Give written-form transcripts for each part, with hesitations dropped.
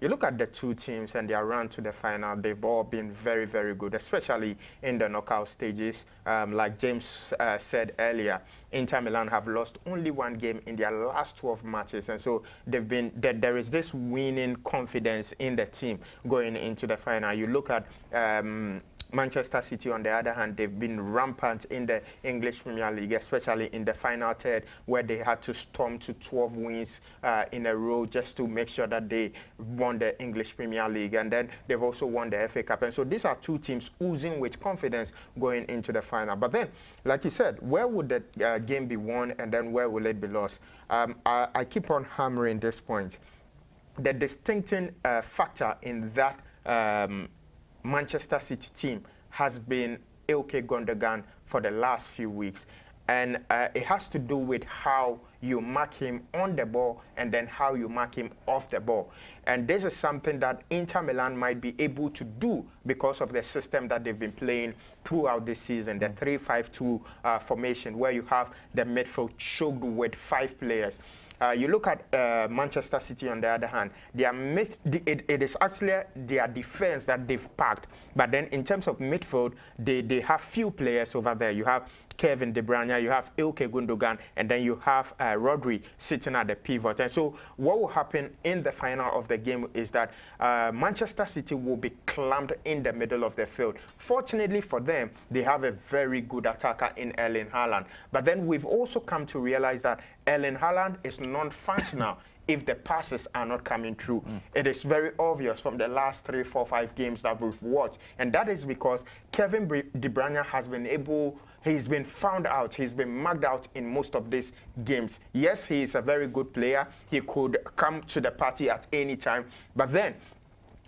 you look at the two teams and their run to the final, they've all been very, very good, especially in the knockout stages. Like James said earlier, Inter Milan have lost only one game in their last 12 matches. And so there is this winning confidence in the team going into the final. You look at Manchester City, on the other hand, they've been rampant in the English Premier League, especially in the final third, where they had to storm to 12 wins in a row just to make sure that they won the English Premier League. And then they've also won the FA Cup. And so these are two teams oozing with confidence going into the final. But then, like you said, where would the game be won and then where will it be lost? I keep on hammering this point. The distincting factor in that Manchester City team has been Ilkay Gundogan for the last few weeks. And it has to do with how you mark him on the ball and then how you mark him off the ball. And this is something that Inter Milan might be able to do because of the system that they've been playing throughout this season, the 3-5-2 formation, where you have the midfield choked with 5 players. You look at Manchester City, on the other hand, it is actually their defense that they've packed. But then in terms of midfield, they have few players over there. You have Kevin De Bruyne, you have Ilkay Gundogan, and then you have Rodri sitting at the pivot. And so what will happen in the final of the game is that Manchester City will be clamped in the middle of the field. Fortunately for them, they have a very good attacker in Erling Haaland. But then we've also come to realize that Erling Haaland is non-functional if the passes are not coming through. It is very obvious from the last 3, 4, 5 games that we've watched. And that is because Kevin De Bruyne has been he's been found out, he's been marked out in most of these games. Yes, he is a very good player. He could come to the party at any time. But then,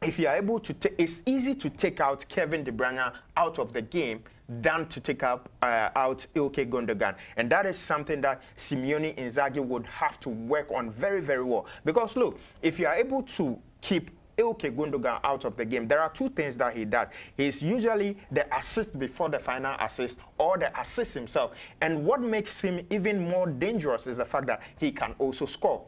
if you are able to, it's easy to take out Kevin De Bruyne out of the game than to take out Ilkay Gundogan. And that is something that Simeone Inzaghi would have to work on very, very well. Because look, if you are able to keep Ilkay Gundogan out of the game, there are 2 things that he does. He's usually the assist before the final assist or the assist himself. And what makes him even more dangerous is the fact that he can also score.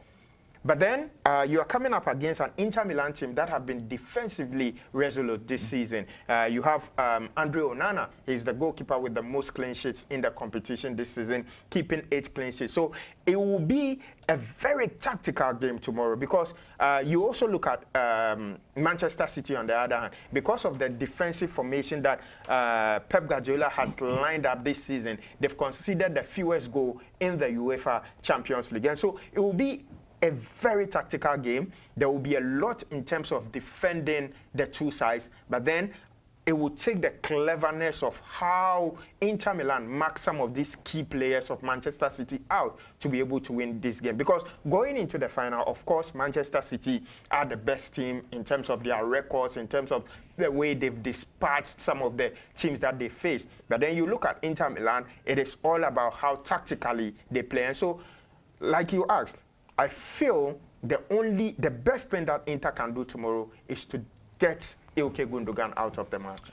But then you are coming up against an Inter Milan team that have been defensively resolute this season. You have Andre Onana. He's the goalkeeper with the most clean sheets in the competition this season, keeping 8 clean sheets. So it will be a very tactical game tomorrow because you also look at Manchester City, on the other hand, because of the defensive formation that Pep Guardiola has lined up this season. They've conceded the fewest goal in the UEFA Champions League. And so it will be a very tactical game. There will be a lot in terms of defending the two sides, but then it will take the cleverness of how Inter Milan mark some of these key players of Manchester City out to be able to win this game. Because going into the final, of course, Manchester City are the best team in terms of their records, in terms of the way they've dispatched some of the teams that they face. But then you look at Inter Milan, it is all about how tactically they play. And so, like you asked, I feel the best thing that Inter can do tomorrow is to get Ilkay Gundogan out of the match.